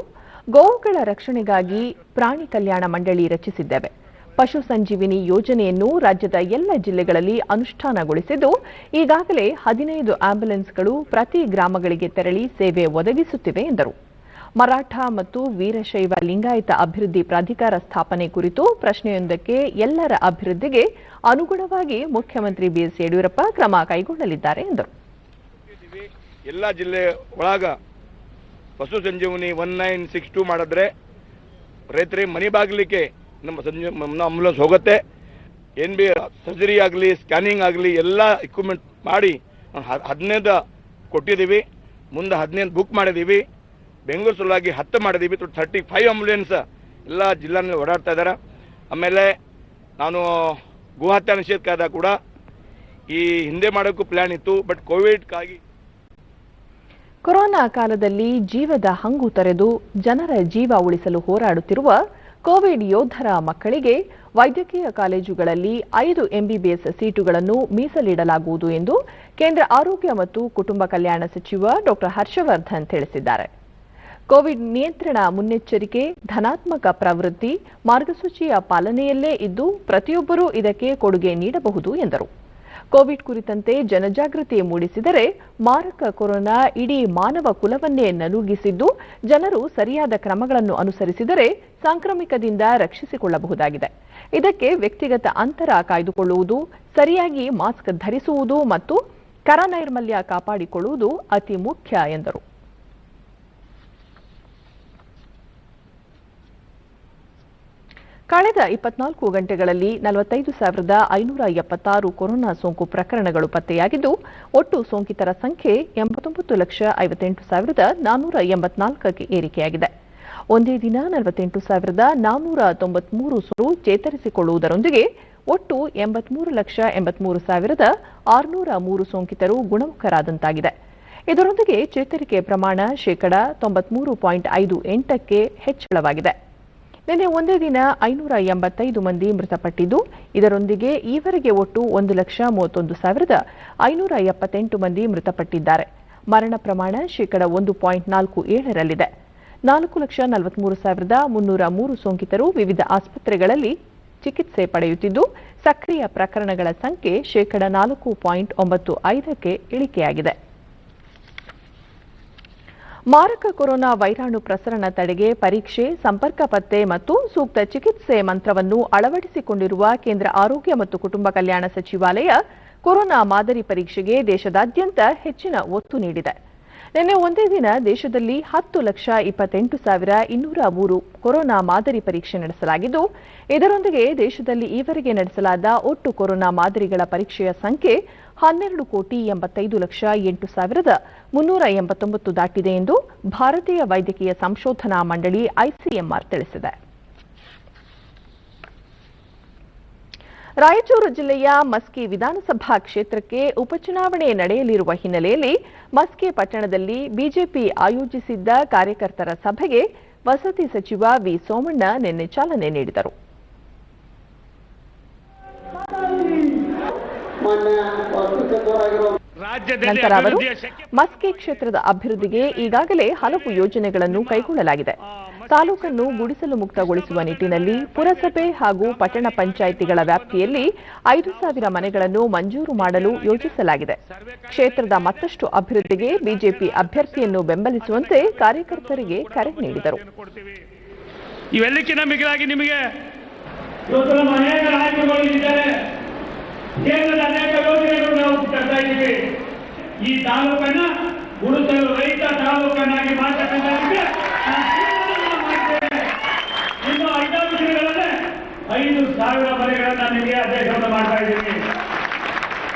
ಗೋವುಗಳ ರಕ್ಷಣೆಗಾಗಿ ಪ್ರಾಣಿ ಕಲ್ಯಾಣ ಮಂಡಳಿ ರಚಿಸಿದ್ದೇವೆ. ಪಶು ಸಂಜೀವಿನಿ ಯೋಜನೆಯನ್ನು ರಾಜ್ಯದ ಎಲ್ಲ ಜಿಲ್ಲೆಗಳಲ್ಲಿ ಅನುಷ್ಠಾನಗೊಳಿಸಿದ್ದು ಈಗಾಗಲೇ 15 ಆಂಬ್ಯುಲೆನ್ಸ್ಗಳು ಪ್ರತಿ ಗ್ರಾಮಗಳಿಗೆ ತೆರಳಿ ಸೇವೆ ಒದಗಿಸುತ್ತಿವೆ ಎಂದರು. ಮರಾಠ ಮತ್ತು ವೀರಶೈವ ಲಿಂಗಾಯತ ಅಭಿವೃದ್ಧಿ ಪ್ರಾಧಿಕಾರ ಸ್ಥಾಪನೆ ಕುರಿತು ಪ್ರಶ್ನೆಯೊಂದಕ್ಕೆ ಎಲ್ಲರ ಅಭಿವೃದ್ಧಿಗೆ ಅನುಗುಣವಾಗಿ ಮುಖ್ಯಮಂತ್ರಿ ಬಿಎಸ್ ಯಡಿಯೂರಪ್ಪ ಕ್ರಮ ಕೈಗೊಳ್ಳಲಿದ್ದಾರೆ ಎಂದರು. ಎಲ್ಲ ಜಿಲ್ಲೆ ಒಳಗ ಪಶು ಸಂಜೀವನಿ 1962 ಮಾಡಿದ್ರೆ ರೈತರಿಗೆ ಮನೆ ಬಾಗಿಲಿಕ್ಕೆ ನಮ್ಮ ಆಂಬುಲೆನ್ಸ್ ಹೋಗುತ್ತೆ. ಏನ್ ಬಿ ಸರ್ಜರಿ ಆಗಲಿ, ಸ್ಕ್ಯಾನಿಂಗ್ ಆಗಲಿ ಎಲ್ಲ ಇಕ್ವಿಪ್ಮೆಂಟ್ ಮಾಡಿ 15 ಕೊಟ್ಟಿದ್ದೀವಿ. ಮುಂದೆ 15 ಬುಕ್ ಮಾಡಿದ್ದೀವಿ. ಬೆಂಗಳೂರು ಸಲುವಾಗಿ 10 ಮಾಡಿದ್ದೀವಿ. 35 ಆಂಬುಲೆನ್ಸ್ ಎಲ್ಲ ಜಿಲ್ಲೆನಲ್ಲಿ ಓಡಾಡ್ತಾ ಇದ್ದಾರೆ. ಆಮೇಲೆ ನಾನು ಗೋಹತ್ಯೆ ನಿಷೇಧ ಕಾಯ್ದೆ ಕೂಡ ಈ ಹಿಂದೆ ಮಾಡೋಕ್ಕೂ ಪ್ಲಾನ್ ಇತ್ತು, ಬಟ್ ಕೋವಿಡ್ಗಾಗಿ ಕೊರೋನಾ ಕಾಲದಲ್ಲಿ ಜೀವದ ಹಂಗು ತೊರೆದು ಜನರ ಜೀವ ಉಳಿಸಲು ಹೋರಾಡುತ್ತಿರುವ ಕೋವಿಡ್ ಯೋಧರ ಮಕ್ಕಳಿಗೆ ವೈದ್ಯಕೀಯ ಕಾಲೇಜುಗಳಲ್ಲಿ 5 MBBS ಸೀಟುಗಳನ್ನು ಮೀಸಲಿಡಲಾಗುವುದು ಎಂದು ಕೇಂದ್ರ ಆರೋಗ್ಯ ಮತ್ತು ಕುಟುಂಬ ಕಲ್ಯಾಣ ಸಚಿವ ಡಾ ಹರ್ಷವರ್ಧನ್ ತಿಳಿಸಿದ್ದಾರೆ. ಕೋವಿಡ್ ನಿಯಂತ್ರಣ ಮುನ್ನೆಚ್ಚರಿಕೆ, ಧನಾತ್ಮಕ ಪ್ರವೃತ್ತಿ, ಮಾರ್ಗಸೂಚಿಯ ಪಾಲನೆಯಲ್ಲೇ ಇದ್ದು ಪ್ರತಿಯೊಬ್ಬರೂ ಇದಕ್ಕೆ ಕೊಡುಗೆ ನೀಡಬಹುದು ಎಂದರು. ಕೋವಿಡ್ ಕುರಿತಂತೆ ಜನಜಾಗೃತಿ ಮೂಡಿಸಿದರೆ ಮಾರಕ ಕೊರೋನಾ ಇಡೀ ಮಾನವ ಕುಲವನ್ನೇ ನಲುಗಿಸಿದ್ದು ಜನರು ಸರಿಯಾದ ಕ್ರಮಗಳನ್ನು ಅನುಸರಿಸಿದರೆ ಸಾಂಕ್ರಾಮಿಕದಿಂದ ರಕ್ಷಿಸಿಕೊಳ್ಳಬಹುದಾಗಿದೆ. ಇದಕ್ಕೆ ವ್ಯಕ್ತಿಗತ ಅಂತರ ಕಾಯ್ದುಕೊಳ್ಳುವುದು, ಸರಿಯಾಗಿ ಮಾಸ್ಕ್ ಧರಿಸುವುದು ಮತ್ತು ಕರನೈರ್ಮಲ್ಯ ಕಾಪಾಡಿಕೊಳ್ಳುವುದು ಅತಿ ಮುಖ್ಯ ಎಂದರು. ಕಳೆದ 24 ಗಂಟೆಗಳಲ್ಲಿ 45,576 ಕೊರೋನಾ ಸೋಂಕು ಪ್ರಕರಣಗಳು ಪತ್ತೆಯಾಗಿದ್ದು ಒಟ್ಟು ಸೋಂಕಿತರ ಸಂಖ್ಯೆ 89,58,484ಕ್ಕೆ ಏರಿಕೆಯಾಗಿದೆ. ಒಂದೇ ದಿನ 48,493 ಸೋಂಕಿತರು ಚೇತರಿಸಿಕೊಳ್ಳುವುದರೊಂದಿಗೆ ಒಟ್ಟು 83,83,603 ಸೋಂಕಿತರು ಗುಣಮುಖರಾದಂತಾಗಿದೆ. ಇದರೊಂದಿಗೆ ಚೇತರಿಕೆ ಪ್ರಮಾಣ 93.58% ಹೆಚ್ಚಳವಾಗಿದೆ. ನಿನ್ನೆ ಒಂದೇ ದಿನ 585 ಮಂದಿ ಮೃತಪಟ್ಟಿದ್ದು, ಇದರೊಂದಿಗೆ ಈವರೆಗೆ ಒಟ್ಟು 1,31,578 ಮಂದಿ ಮೃತಪಟ್ಟಿದ್ದಾರೆ. ಮರಣ ಪ್ರಮಾಣ 1.47%ರಲ್ಲಿದೆ. 4,43,303 ಸೋಂಕಿತರು ವಿವಿಧ ಆಸ್ಪತ್ರೆಗಳಲ್ಲಿ ಚಿಕಿತ್ಸೆ ಪಡೆಯುತ್ತಿದ್ದು, ಸಕ್ರಿಯ ಪ್ರಕರಣಗಳ ಸಂಖ್ಯೆ 4.95ಕ್ಕೆ ಇಳಿಕೆಯಾಗಿದೆ. ಮಾರಕ ಕೊರೋನಾ ವೈರಾಣು ಪ್ರಸರಣ ತಡೆಗೆ ಪರೀಕ್ಷೆ, ಸಂಪರ್ಕ ಪತ್ತೆ ಮತ್ತು ಸೂಕ್ತ ಚಿಕಿತ್ಸೆ ಮಂತ್ರವನ್ನು ಅಳವಡಿಸಿಕೊಂಡಿರುವ ಕೇಂದ್ರ ಆರೋಗ್ಯ ಮತ್ತು ಕುಟುಂಬ ಕಲ್ಯಾಣ ಸಚಿವಾಲಯ ಕೊರೋನಾ ಮಾದರಿ ಪರೀಕ್ಷೆಗೆ ದೇಶದಾದ್ಯಂತ ಹೆಚ್ಚಿನ ಒತ್ತು ನೀಡಿದೆ. ನಿನ್ನೆ ಒಂದೇ ದಿನ ದೇಶದಲ್ಲಿ 10,28,203 ಕೊರೋನಾ ಮಾದರಿ ಪರೀಕ್ಷೆ ನಡೆಸಲಾಗಿದ್ದು, ಇದರೊಂದಿಗೆ ದೇಶದಲ್ಲಿ ಈವರೆಗೆ ನಡೆಸಲಾದ ಒಟ್ಟು ಕೊರೋನಾ ಮಾದರಿಗಳ ಪರೀಕ್ಷೆಯ ಸಂಖ್ಯೆ 12,85,08,389 ದಾಟಿದೆ ಎಂದು ಭಾರತೀಯ ವೈದ್ಯಕೀಯ ಸಂಶೋಧನಾ ಮಂಡಳಿ ಐಸಿಎಂಆರ್ ತಿಳಿಸಿದೆ. ರಾಯಚೂರು ಜಿಲ್ಲೆಯ ಮಸ್ಕಿ ವಿಧಾನಸಭಾ ಕ್ಷೇತ್ರಕ್ಕೆ ಉಪಚುನಾವಣೆ ನಡೆಯಲಿರುವ ಹಿನ್ನೆಲೆಯಲ್ಲಿ ಮಸ್ಕಿ ಪಟ್ಟಣದಲ್ಲಿ ಬಿಜೆಪಿ ಆಯೋಜಿಸಿದ್ದ ಕಾರ್ಯಕರ್ತರ ಸಭೆಗೆ ವಸತಿ ಸಚಿವ ವಿ ಸೋಮಣ್ಣ ನಿನ್ನೆ ಚಾಲನೆ ನೀಡಿದರು. ನಂತರ ಅವರು ಮಸ್ಕಿ ಕ್ಷೇತ್ರದ ಅಭಿವೃದ್ಧಿಗೆ ಈಗಾಗಲೇ ಹಲವು ಯೋಜನೆಗಳನ್ನು ಕೈಗೊಳ್ಳಲಾಗಿದೆ. ತಾಲೂಕನ್ನು ಗುಡಿಸಲು ಮುಕ್ತಗೊಳಿಸುವ ನಿಟ್ಟಿನಲ್ಲಿ ಪುರಸಭೆ ಹಾಗೂ ಪಟ್ಟಣ ಪಂಚಾಯಿತಿಗಳ ವ್ಯಾಪ್ತಿಯಲ್ಲಿ 5,000 ಮನೆಗಳನ್ನು ಮಂಜೂರು ಮಾಡಲು ಯೋಜಿಸಲಾಗಿದೆ. ಕ್ಷೇತ್ರದ ಮತ್ತಷ್ಟು ಅಭಿವೃದ್ಧಿಗೆ ಬಿಜೆಪಿ ಅಭ್ಯರ್ಥಿಯನ್ನು ಬೆಂಬಲಿಸುವಂತೆ ಕಾರ್ಯಕರ್ತರಿಗೆ ಕರೆ ನೀಡಿದರು. ಇವೆಲ್ಲಕ್ಕಿಂತ ಮಿಗಿಲಾಗಿ ನಿಮಗೆ ಅನೇಕ ನಾಯಕರು ಇದ್ದಾರೆ. ಕೇಂದ್ರದ ಅನೇಕ ಯೋಜನೆಗಳು ನಾವು ತರ್ತಾ ಇದ್ದೀವಿ. ಈ ತಾಲೂಕನ್ನ ಗುಡಿಸಲು ರೈತ ತಾಲೂಕನ್ನಾಗಿ ಮಾಡತಕ್ಕಂಥದಕ್ಕೆ ಇನ್ನು 5 ದಿನಗಳಲ್ಲೇ 5,000 ಮನೆಗಳನ್ನ ನಿಮಗೆ ಆದೇಶವನ್ನು ಮಾಡ್ತಾ ಇದ್ದೀವಿ.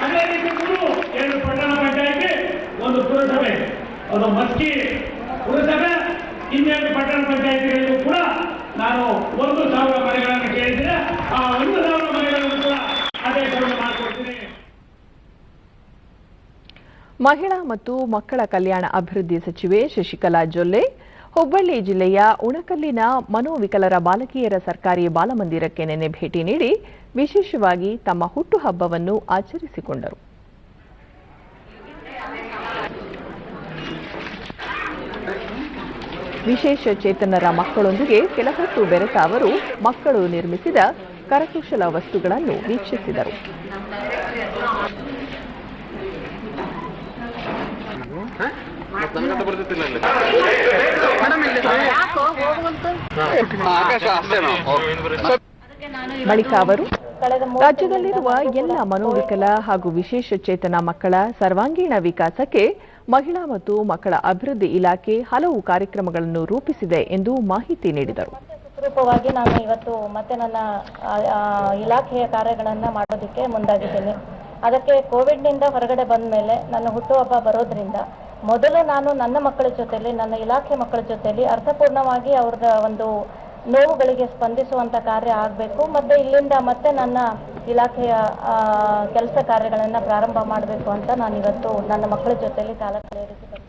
ಅದೇ ರೀತಿ 2 ಪಟ್ಟಣ ಪಂಚಾಯಿತಿ, 1 ಪುರಸಭೆ, ಅದು ಮಸ್ಕಿ ಪುರಸಭೆ, 2 ಪಟ್ಟಣ ಪಂಚಾಯಿತಿಗಳಿಗೂ ಕೂಡ ನಾನು 1,000 ಮನೆಗಳನ್ನು ಕೇಳಿದ್ರೆ ಆ 1,000 ಮನೆಗಳನ್ನು ಕೂಡ ಆದೇಶವನ್ನು ಮಾಡಿಕೊಡ್ತೀನಿ. ಮಹಿಳಾ ಮತ್ತು ಮಕ್ಕಳ ಕಲ್ಯಾಣ ಅಭಿವೃದ್ಧಿ ಸಚಿವೆ ಶಶಿಕಲಾ ಜೊಲ್ಲೆ ಹುಬ್ಬಳ್ಳಿ ಜಿಲ್ಲೆಯ ಉಣಕಲ್ಲಿನ ಮನೋವಿಕಲರ ಬಾಲಕಿಯರ ಸರ್ಕಾರಿ ಬಾಲಮಂದಿರಕ್ಕೆ ನಿನ್ನೆ ಭೇಟಿ ನೀಡಿ ವಿಶೇಷವಾಗಿ ತಮ್ಮ ಹುಟ್ಟುಹಬ್ಬವನ್ನು ಆಚರಿಸಿಕೊಂಡರು. ವಿಶೇಷ ಚೇತನರ ಮಕ್ಕಳೊಂದಿಗೆ ಕೆಲಹೊತ್ತು ಬೆರೆತ ಅವರು ಮಕ್ಕಳು ನಿರ್ಮಿಸಿದ ಕರಕುಶಲ ವಸ್ತುಗಳನ್ನು ವೀಕ್ಷಿಸಿದರು. ಬಳಿಕ ಅವರು ರಾಜ್ಯದಲ್ಲಿರುವ ಎಲ್ಲ ಮನೋವಿಕಲ ಹಾಗೂ ವಿಶೇಷ ಚೇತನ ಮಕ್ಕಳ ಸರ್ವಾಂಗೀಣ ವಿಕಾಸಕ್ಕೆ ಮಹಿಳಾ ಮತ್ತು ಮಕ್ಕಳ ಅಭಿವೃದ್ಧಿ ಇಲಾಖೆ ಹಲವು ಕಾರ್ಯಕ್ರಮಗಳನ್ನು ರೂಪಿಸಿದೆ ಎಂದು ಮಾಹಿತಿ ನೀಡಿದರು. ರೂಪವಾಗಿ ನಾನು ಇವತ್ತು ಮತ್ತೆ ನನ್ನ ಇಲಾಖೆಯ ಕಾರ್ಯಗಳನ್ನು ಮಾಡೋದಕ್ಕೆ ಮುಂದಾಗಿದ್ದೇನೆ. ಅದಕ್ಕೆ ಕೋವಿಡ್ನಿಂದ ಹೊರಗಡೆ ಬಂದ ಮೇಲೆ ನನ್ನ ಹುಟ್ಟುಹಬ್ಬ ಬರೋದ್ರಿಂದ ಮೊದಲು ನಾನು ನನ್ನ ಮಕ್ಕಳ ಜೊತೆಲಿ, ನನ್ನ ಇಲಾಖೆ ಮಕ್ಕಳ ಜೊತೆಲಿ ಅರ್ಥಪೂರ್ಣವಾಗಿ ಅವ್ರದ ಒಂದು ನೋವುಗಳಿಗೆ ಸ್ಪಂದಿಸುವಂತ ಕಾರ್ಯ ಆಗಬೇಕು. ಮತ್ತೆ ಇಲ್ಲಿಂದ ಮತ್ತೆ ನನ್ನ ಇಲಾಖೆಯ ಕೆಲಸ ಕಾರ್ಯಗಳನ್ನು ಪ್ರಾರಂಭ ಮಾಡಬೇಕು ಅಂತ ನಾನು ಇವತ್ತು ನನ್ನ ಮಕ್ಕಳ ಜೊತೆಲಿ ಕಾಲ ಕಳೆಯುತ್ತಿದ್ದೇನೆ.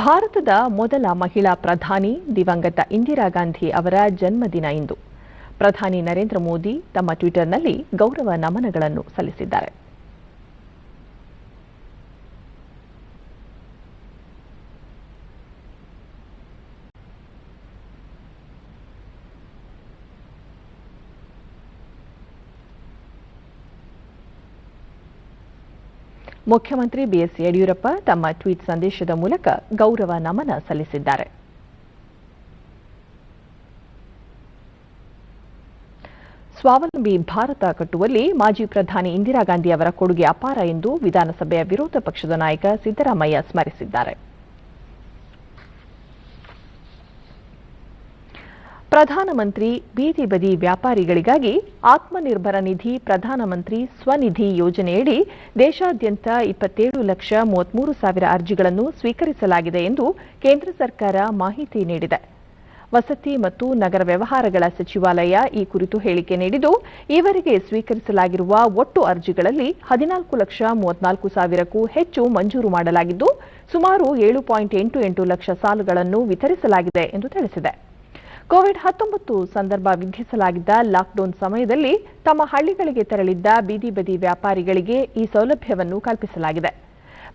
ಭಾರತದ ಮೊದಲ ಮಹಿಳಾ ಪ್ರಧಾನಿ ದಿವಂಗತ ಇಂದಿರಾ ಗಾಂಧಿ ಅವರ ಜನ್ಮದಿನ ಇಂದು. ಪ್ರಧಾನಿ ನರೇಂದ್ರ ಮೋದಿ ತಮ್ಮ ಟ್ವಿಟರ್ನಲ್ಲಿ ಗೌರವ ನಮನಗಳನ್ನು ಸಲ್ಲಿಸಿದ್ದಾರೆ. ಮುಖ್ಯಮಂತ್ರಿ ಬಿಎಸ್ ಯಡಿಯೂರಪ್ಪ ತಮ್ಮ ಟ್ವೀಟ್ ಸಂದೇಶದ ಮೂಲಕ ಗೌರವ ನಮನ ಸಲ್ಲಿಸಿದ್ದಾರೆ. ಸ್ವಾವಲಂಬಿ ಭಾರತ ಕಟ್ಟುವಲ್ಲಿ ಮಾಜಿ ಪ್ರಧಾನಿ ಇಂದಿರಾ ಗಾಂಧಿ ಅವರ ಕೊಡುಗೆ ಅಪಾರ ಎಂದು ವಿಧಾನಸಭೆಯ ವಿರೋಧ ಪಕ್ಷದ ನಾಯಕ ಸಿದ್ದರಾಮಯ್ಯ ಸ್ಮರಿಸಿದ್ದಾರೆ. ಪ್ರಧಾನಮಂತ್ರಿ ಬೀದಿ ಬದಿ ವ್ಯಾಪಾರಿಗಳಿಗಾಗಿ ಆತ್ಮನಿರ್ಭರ ನಿಧಿ ಪ್ರಧಾನಮಂತ್ರಿ ಸ್ವನಿಧಿ ಯೋಜನೆಯಡಿ ದೇಶಾದ್ಯಂತ 27,33,000 ಅರ್ಜಿಗಳನ್ನು ಸ್ವೀಕರಿಸಲಾಗಿದೆ ಎಂದು ಕೇಂದ್ರ ಸರ್ಕಾರ ಮಾಹಿತಿ ನೀಡಿದೆ. ವಸತಿ ಮತ್ತು ನಗರ ವ್ಯವಹಾರಗಳ ಸಚಿವಾಲಯ ಈ ಕುರಿತು ಹೇಳಿಕೆ ನೀಡಿದ್ದು, ಈವರೆಗೆ ಸ್ವೀಕರಿಸಲಾಗಿರುವ ಒಟ್ಟು ಅರ್ಜಿಗಳಲ್ಲಿ 14,34,000ಕ್ಕೂ ಹೆಚ್ಚು ಮಂಜೂರು ಮಾಡಲಾಗಿದ್ದು, ಸುಮಾರು 7.88 ಲಕ್ಷ ಸಾಲುಗಳನ್ನು ವಿತರಿಸಲಾಗಿದೆ ಎಂದು ತಿಳಿಸಿದೆ. ಕೋವಿಡ್-19 ಸಂದರ್ಭ ವಿಧಿಸಲಾಗಿದ್ದ ಲಾಕ್ಡೌನ್ ಸಮಯದಲ್ಲಿ ತಮ್ಮ ಹಳ್ಳಿಗಳಿಗೆ ತೆರಳಿದ್ದ ಬೀದಿ ಬದಿ ವ್ಯಾಪಾರಿಗಳಿಗೆ ಈ ಸೌಲಭ್ಯವನ್ನು ಕಲ್ಪಿಸಲಾಗಿದೆ.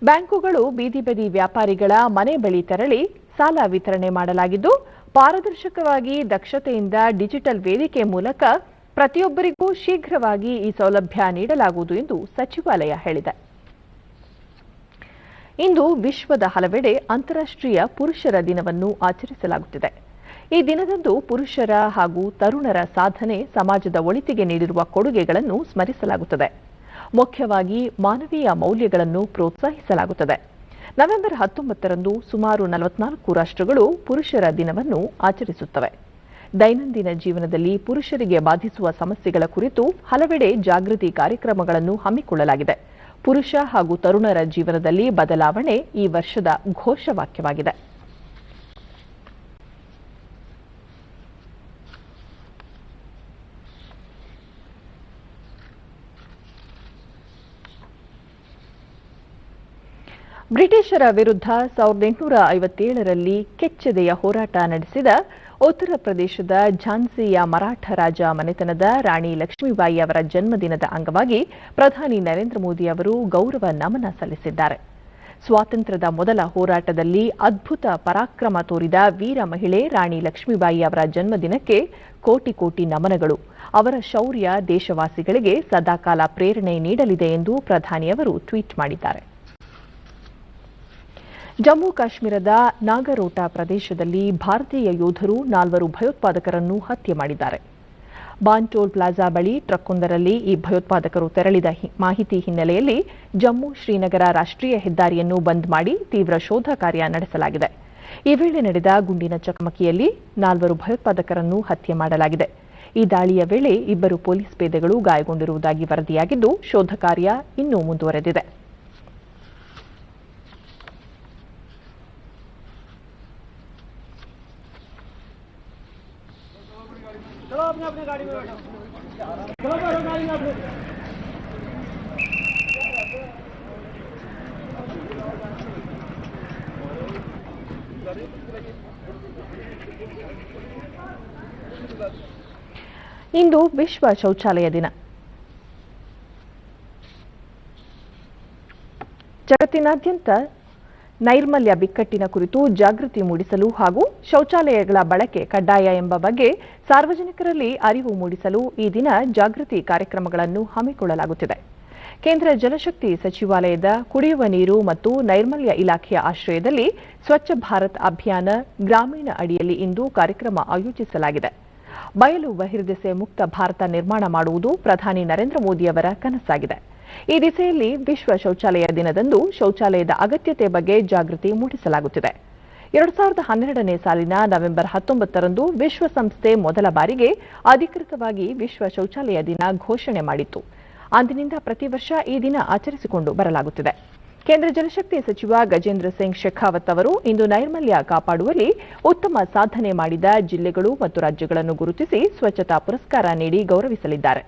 ಬ್ಯಾಂಕುಗಳು ಬೀದಿ ಬದಿ ವ್ಯಾಪಾರಿಗಳ ಮನೆ ಬಳಿ ತೆರಳಿ ಸಾಲ ವಿತರಣೆ ಮಾಡಲಾಗಿದ್ದು, ಪಾರದರ್ಶಕವಾಗಿ ದಕ್ಷತೆಯಿಂದ ಡಿಜಿಟಲ್ ವೇದಿಕೆ ಮೂಲಕ ಪ್ರತಿಯೊಬ್ಬರಿಗೂ ಶೀಘ್ರವಾಗಿ ಈ ಸೌಲಭ್ಯ ನೀಡಲಾಗುವುದು ಎಂದು ಸಚಿವಾಲಯ ಹೇಳಿದೆ. ಇಂದು ವಿಶ್ವದ ಹಲವೆಡೆ ಅಂತಾರಾಷ್ಟ್ರೀಯ ಪುರುಷರ ದಿನವನ್ನು ಆಚರಿಸಲಾಗುತ್ತಿದೆ. ಈ ದಿನದಂದು ಪುರುಷರ ಹಾಗೂ ತರುಣರ ಸಾಧನೆ, ಸಮಾಜದ ಒಳಿತಿಗೆ ನೀಡಿರುವ ಕೊಡುಗೆಗಳನ್ನು ಸ್ಮರಿಸಲಾಗುತ್ತದೆ. ಮುಖ್ಯವಾಗಿ ಮಾನವೀಯ ಮೌಲ್ಯಗಳನ್ನು ಪ್ರೋತ್ಸಾಹಿಸಲಾಗುತ್ತದೆ. ನವೆಂಬರ್ 19ರಂದು ಸುಮಾರು 44 ರಾಷ್ಟ್ರಗಳು ಪುರುಷರ ದಿನವನ್ನು ಆಚರಿಸುತ್ತವೆ. ದೈನಂದಿನ ಜೀವನದಲ್ಲಿ ಪುರುಷರಿಗೆ ಬಾಧಿಸುವ ಸಮಸ್ಯೆಗಳ ಕುರಿತು ಹಲವೆಡೆ ಜಾಗೃತಿ ಕಾರ್ಯಕ್ರಮಗಳನ್ನು ಹಮ್ಮಿಕೊಳ್ಳಲಾಗಿದೆ. ಪುರುಷ ಹಾಗೂ ತರುಣರ ಜೀವನದಲ್ಲಿ ಬದಲಾವಣೆ ಈ ವರ್ಷದ ಘೋಷವಾಕ್ಯವಾಗಿದೆ. ಬ್ರಿಟಿಷರ ವಿರುದ್ಧ 1857ರಲ್ಲಿ ಕೆಚ್ಚೆದೆಯ ಹೋರಾಟ ನಡೆಸಿದ ಉತ್ತರ ಪ್ರದೇಶದ ಝಾನ್ಸಿಯ ಮರಾಠ ರಾಜ ಮನೆತನದ ರಾಣಿ ಲಕ್ಷ್ಮೀಬಾಯಿ ಅವರ ಜನ್ಮದಿನದ ಅಂಗವಾಗಿ ಪ್ರಧಾನಿ ನರೇಂದ್ರ ಮೋದಿ ಅವರು ಗೌರವ ನಮನ ಸಲ್ಲಿಸಿದ್ದಾರೆ. ಸ್ವಾತಂತ್ರ್ಯದ ಮೊದಲ ಹೋರಾಟದಲ್ಲಿ ಅದ್ಭುತ ಪರಾಕ್ರಮ ತೋರಿದ ವೀರ ಮಹಿಳೆ ರಾಣಿ ಲಕ್ಷ್ಮೀಬಾಯಿ ಅವರ ಜನ್ಮದಿನಕ್ಕೆ ಕೋಟಿ ಕೋಟಿ ನಮನಗಳು. ಅವರ ಶೌರ್ಯ ದೇಶವಾಸಿಗಳಿಗೆ ಸದಾಕಾಲ ಪ್ರೇರಣೆ ನೀಡಲಿದೆ ಎಂದು ಪ್ರಧಾನಿಯವರು ಟ್ವೀಟ್ ಮಾಡಿದ್ದಾರೆ. ಜಮ್ಮು ಕಾಶ್ಮೀರದ ನಾಗರೋಟಾ ಪ್ರದೇಶದಲ್ಲಿ ಭಾರತೀಯ ಯೋಧರು 4 ಭಯೋತ್ಪಾದಕರನ್ನು ಹತ್ಯೆ ಮಾಡಿದ್ದಾರೆ. ಬಾನ್ಟೋಲ್ ಪ್ಲಾಜಾ ಬಳಿ ಟ್ರಕ್ವೊಂದರಲ್ಲಿ ಈ ಭಯೋತ್ಪಾದಕರು ತೆರಳಿದ ಮಾಹಿತಿ ಹಿನ್ನೆಲೆಯಲ್ಲಿ ಜಮ್ಮು ಶ್ರೀನಗರ ರಾಷ್ಟ್ರೀಯ ಹೆದ್ದಾರಿಯನ್ನು ಬಂದ್ ಮಾಡಿ ತೀವ್ರ ಶೋಧ ಕಾರ್ಯ ನಡೆಸಲಾಗಿದೆ. ಈ ವೇಳೆ ನಡೆದ ಗುಂಡಿನ ಚಕಮಕಿಯಲ್ಲಿ 4 ಭಯೋತ್ಪಾದಕರನ್ನು ಹತ್ಯೆ ಮಾಡಲಾಗಿದೆ. ಈ ದಾಳಿಯ ವೇಳೆ 2 ಪೊಲೀಸ್ ಪೇದೆಗಳು ಗಾಯಗೊಂಡಿರುವುದಾಗಿ ವರದಿಯಾಗಿದ್ದು, ಶೋಧ ಕಾರ್ಯ ಇನ್ನೂ ಮುಂದುವರೆದಿದೆ. ಇಂದು ವಿಶ್ವ ಶೌಚಾಲಯ ದಿನ. ಜಗತ್ತಿನಾದ್ಯಂತ ನೈರ್ಮಲ್ಯ ಬಿಕ್ಕಟ್ಟಿನ ಕುರಿತು ಜಾಗೃತಿ ಮೂಡಿಸಲು ಹಾಗೂ ಶೌಚಾಲಯಗಳ ಬಳಕೆ ಕಡ್ಡಾಯ ಎಂಬ ಬಗ್ಗೆ ಸಾರ್ವಜನಿಕರಲ್ಲಿ ಅರಿವು ಮೂಡಿಸಲು ಈ ದಿನ ಜಾಗೃತಿ ಕಾರ್ಯಕ್ರಮಗಳನ್ನು ಹಮ್ಮಿಕೊಳ್ಳಲಾಗುತ್ತಿದೆ. ಕೇಂದ್ರ ಜಲಶಕ್ತಿ ಸಚಿವಾಲಯದ ಕುಡಿಯುವ ನೀರು ಮತ್ತು ನೈರ್ಮಲ್ಯ ಇಲಾಖೆಯ ಆಶ್ರಯದಲ್ಲಿ ಸ್ವಚ್ಛ ಭಾರತ್ ಅಭಿಯಾನ ಗ್ರಾಮೀಣ ಅಡಿಯಲ್ಲಿ ಇಂದು ಕಾರ್ಯಕ್ರಮ ಆಯೋಜಿಸಲಾಗಿದೆ. ಬಯಲು ಬಹಿರ್ದೆಸೆ ಮುಕ್ತ ಭಾರತ ನಿರ್ಮಾಣ ಮಾಡುವುದು ಪ್ರಧಾನಿ ನರೇಂದ್ರ ಮೋದಿ ಅವರ ಕನಸಾಗಿದೆ. ಈ ದಿಸೆಯಲ್ಲಿ ವಿಶ್ವ ಶೌಚಾಲಯ ದಿನದಂದು ಶೌಚಾಲಯದ ಅಗತ್ಯತೆ ಬಗ್ಗೆ ಜಾಗೃತಿ ಮೂಡಿಸಲಾಗುತ್ತಿದೆ. 2012ನೇ ಸಾಲಿನ ನವೆಂಬರ್ 19ರಂದು ವಿಶ್ವಸಂಸ್ಥೆ ಮೊದಲ ಬಾರಿಗೆ ಅಧಿಕೃತವಾಗಿ ವಿಶ್ವ ಶೌಚಾಲಯ ದಿನ ಘೋಷಣೆ ಮಾಡಿತ್ತು. ಅಂದಿನಿಂದ ಪ್ರತಿ ವರ್ಷ ಈ ದಿನ ಆಚರಿಸಿಕೊಂಡು ಬರಲಾಗುತ್ತಿದೆ. ಕೇಂದ್ರ ಜಲಶಕ್ತಿ ಸಚಿವ ಗಜೇಂದ್ರ ಸಿಂಗ್ ಶೇಖಾವತ್ ಅವರು ಇಂದು ನೈರ್ಮಲ್ಯ ಕಾಪಾಡುವಲ್ಲಿ ಉತ್ತಮ ಸಾಧನೆ ಮಾಡಿದ ಜಿಲ್ಲೆಗಳು ಮತ್ತು ರಾಜ್ಯಗಳನ್ನು ಗುರುತಿಸಿ ಸ್ವಚ್ಛತಾ ಪುರಸ್ಕಾರ ನೀಡಿ ಗೌರವಿಸಲಿದ್ದಾರೆ.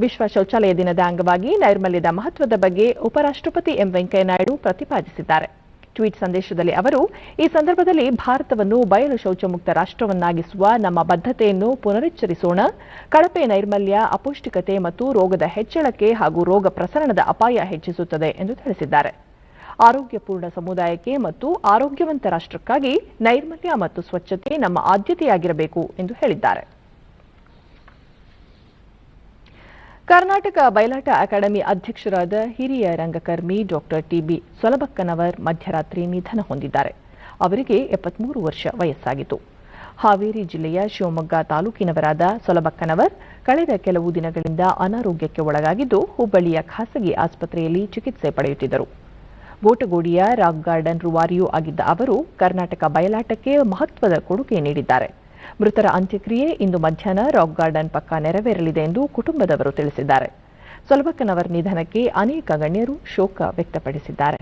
ವಿಶ್ವ ಶೌಚಾಲಯ ದಿನದ ಅಂಗವಾಗಿ ನೈರ್ಮಲ್ಯದ ಮಹತ್ವದ ಬಗ್ಗೆ ಉಪರಾಷ್ಟ್ರಪತಿ ಎಂ ವೆಂಕಯ್ಯನಾಯ್ಡು ಪ್ರತಿಪಾದಿಸಿದ್ದಾರೆ. ಟ್ವೀಟ್ ಸಂದೇಶದಲ್ಲಿ ಅವರು ಈ ಸಂದರ್ಭದಲ್ಲಿ ಭಾರತವನ್ನು ಬಯಲು ಶೌಚಮುಕ್ತ ರಾಷ್ಟ್ರವನ್ನಾಗಿಸುವ ನಮ್ಮ ಬದ್ಧತೆಯನ್ನು ಪುನರುಚ್ಚರಿಸೋಣ. ಕಳಪೆ ನೈರ್ಮಲ್ಯ ಅಪೌಷ್ಟಿಕತೆ ಮತ್ತು ರೋಗದ ಹೆಚ್ಚಳಕ್ಕೆ ಹಾಗೂ ರೋಗ ಪ್ರಸರಣದ ಅಪಾಯ ಹೆಚ್ಚಿಸುತ್ತದೆ ಎಂದು ತಿಳಿಸಿದ್ದಾರೆ. ಆರೋಗ್ಯಪೂರ್ಣ ಸಮುದಾಯಕ್ಕೆ ಮತ್ತು ಆರೋಗ್ಯವಂತ ರಾಷ್ಟ್ರಕ್ಕಾಗಿ ನೈರ್ಮಲ್ಯ ಮತ್ತು ಸ್ವಚ್ಛತೆ ನಮ್ಮ ಆದ್ಯತೆಯಾಗಿರಬೇಕು ಎಂದು ಹೇಳಿದ್ದಾರೆ. ಕರ್ನಾಟಕ ಬಯಲಾಟ ಅಕಾಡೆಮಿ ಅಧ್ಯಕ್ಷರಾದ ಹಿರಿಯ ರಂಗಕರ್ಮಿ ಡಾಕ್ಟರ್ ಟಿಬಿ ಸೊಲಬಕ್ಕನವರ್ ಮಧ್ಯರಾತ್ರಿ ನಿಧನ ಹೊಂದಿದ್ದಾರೆ. ಅವರಿಗೆ 73 ವರ್ಷ ವಯಸ್ಸಾಗಿತ್ತು. ಹಾವೇರಿ ಜಿಲ್ಲೆಯ ಶಿವಮೊಗ್ಗ ತಾಲೂಕಿನವರಾದ ಸೊಲಬಕ್ಕನವರ್ ಕಳೆದ ಕೆಲವು ದಿನಗಳಿಂದ ಅನಾರೋಗ್ಯಕ್ಕೆ ಒಳಗಾಗಿದ್ದು ಹುಬ್ಬಳ್ಳಿಯ ಖಾಸಗಿ ಆಸ್ಪತ್ರೆಯಲ್ಲಿ ಚಿಕಿತ್ಸೆ ಪಡೆಯುತ್ತಿದ್ದರು. ಬೋಟಗೋಡಿಯ ರಾಕ್ ಗಾರ್ಡನ್ ರೂವಾರಿಯೂ ಆಗಿದ್ದ ಅವರು ಕರ್ನಾಟಕ ಬಯಲಾಟಕ್ಕೆ ಮಹತ್ವದ ಕೊಡುಗೆ ನೀಡಿದ್ದಾರೆ. ಮೃತರ ಅಂತ್ಯಕ್ರಿಯೆ ಇಂದು ಮಧ್ಯಾಹ್ನ ರಾಕ್ ಗಾರ್ಡನ್ ಪಕ್ಕ ನೆರವೇರಲಿದೆ ಎಂದು ಕುಟುಂಬದವರು ತಿಳಿಸಿದ್ದಾರೆ. ಸೊಲಬಕ್ಕನವರ್ ನಿಧನಕ್ಕೆ ಅನೇಕ ಗಣ್ಯರು ಶೋಕ ವ್ಯಕ್ತಪಡಿಸಿದ್ದಾರೆ.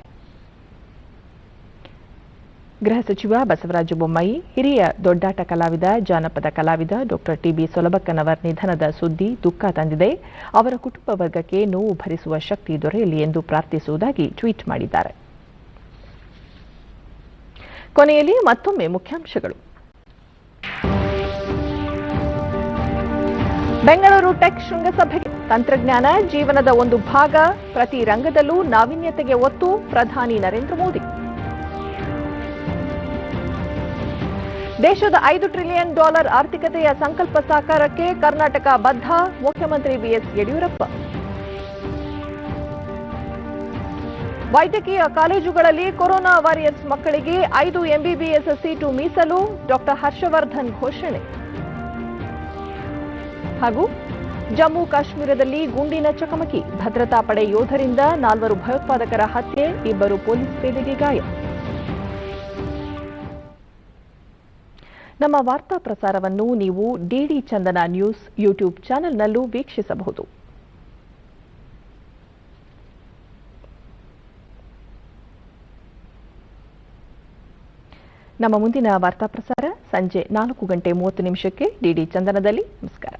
ಗೃಹ ಸಚಿವ ಬಸವರಾಜ ಬೊಮ್ಮಾಯಿ, ಹಿರಿಯ ದೊಡ್ಡಾಟ ಕಲಾವಿದ, ಜಾನಪದ ಕಲಾವಿದ ಡಾ ಟಿಬಿ ಸೊಲಬಕ್ಕನವರ್ ನಿಧನದ ಸುದ್ದಿ ದುಃಖ ತಂದಿದೆ. ಅವರ ಕುಟುಂಬ ವರ್ಗಕ್ಕೆ ನೋವು ಭರಿಸುವ ಶಕ್ತಿ ದೊರೆಯಲಿ ಎಂದು ಪ್ರಾರ್ಥಿಸುವುದಾಗಿ ಟ್ವೀಟ್ ಮಾಡಿದ್ದಾರೆ. ಕೊನೆಯಲ್ಲಿ ಮತ್ತೊಮ್ಮೆ ಮುಖ್ಯಾಂಶಗಳು. ಬೆಂಗಳೂರು ಟೆಕ್ ಶೃಂಗಸಭೆಗೆ ತಂತ್ರಜ್ಞಾನ ಜೀವನದ ಒಂದು ಭಾಗ, ಪ್ರತಿ ರಂಗದಲ್ಲೂ ನಾವೀನ್ಯತೆಗೆ ಒತ್ತು, ಪ್ರಧಾನಿ ನರೇಂದ್ರ ಮೋದಿ. ದೇಶದ $5 ಟ್ರಿಲಿಯನ್ ಆರ್ಥಿಕತೆಯ ಸಂಕಲ್ಪ ಸಾಕಾರಕ್ಕೆ ಕರ್ನಾಟಕ ಬದ್ಧ, ಮುಖ್ಯಮಂತ್ರಿ ಬಿಎಸ್ ಯಡಿಯೂರಪ್ಪ. ವೈದ್ಯಕೀಯ ಕಾಲೇಜುಗಳಲ್ಲಿ ಕೊರೋನಾ ವಾರಿಯರ್ಸ್ ಮಕ್ಕಳಿಗೆ 5 MBBS ಸೀಟು ಮೀಸಲು, ಡಾ ಹರ್ಷವರ್ಧನ್ ಘೋಷಣೆ. ಹಾಗೂ ಜಮ್ಮು ಕಾಶ್ಮೀರದಲ್ಲಿ ಗುಂಡಿನ ಚಕಮಕಿ, ಭದ್ರತಾ ಪಡೆ ಯೋಧರಿಂದ 4 ಭಯೋತ್ಪಾದಕರ ಹತ್ಯೆ, 2 ಪೊಲೀಸ್ ಪೇದೆಗೆ ಗಾಯ. ನಮ್ಮ ವಾರ್ತಾ ಪ್ರಸಾರವನ್ನು ನೀವು ಡಿಡಿ ಚಂದನ ನ್ಯೂಸ್ ಯೂಟ್ಯೂಬ್ ಚಾನೆಲ್ನಲ್ಲೂ ವೀಕ್ಷಿಸಬಹುದು. ನಮ್ಮ ಮುಂದಿನ ವಾರ್ತಾ ಪ್ರಸಾರ ಸಂಜೆ 4:30 ಡಿಡಿ ಚಂದನದಲ್ಲಿ. ನಮಸ್ಕಾರ.